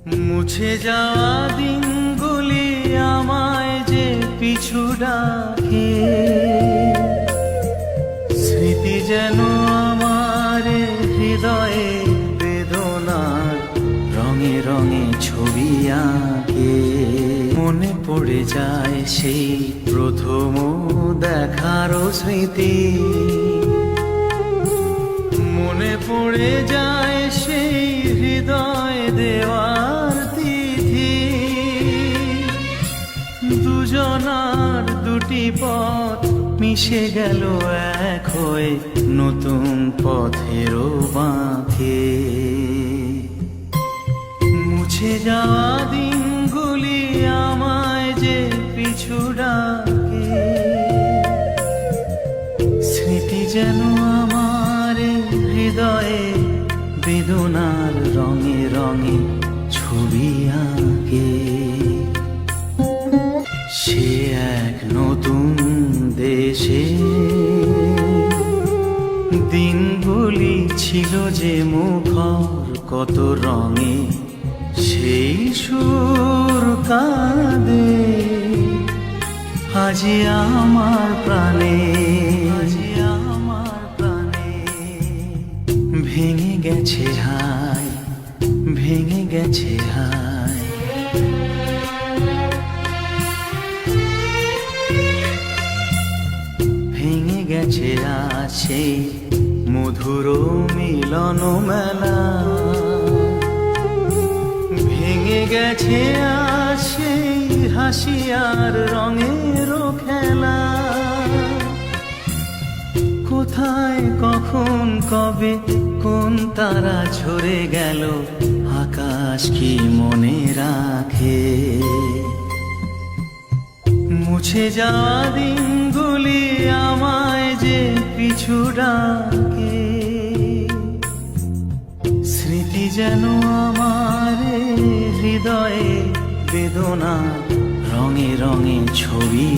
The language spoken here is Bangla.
মুছে যাওয়া দিনগুলি আমায় যে পিছু ডাকে, স্মৃতি যেন আমার হৃদয়ে বেদনার রঙে রঙে ছবি আঁকে। মনে পড়ে যায় সেই প্রথম দেখারও স্মৃতি, মনে পড়ে যায় সেই হৃদয় দেওয়ার তিথি। দুজনার দুটি পথ মিশে গেল এক হয়ে নতুন পথেরও বাঁকে। মুছে যাওয়া দিনগুলি আমায় যে পিছু ডাকে, স্মৃতি যেন আমার হৃদয়ে বেদনার রঙে রঙে ছবি আঁকে। সে এক নতুন দেশে দিনগুলি ছিল যে মুখর কত রঙে, সেই সুর কাঁদে আজি আমার প্রাণে, আজি আমার প্রাণে। ভেঙে গেছে হায়, ভেঙে গেছে হায়, ভেঙে গেছে আজ সেই মধুর মিলন মেলা। ভেঙে গেছে আজ সেই হাসি আর রঙের খেলা। কোথায় কখন কবে কোন তারা ঝরে গেল, আকাশ কি মনে রাখে। মুছে যাওয়া দিনগুলি আমায় যে পিছু ডাকে, স্মৃতি যেন আমার হৃদয়ে বেদনা রঙে রঙে ছবি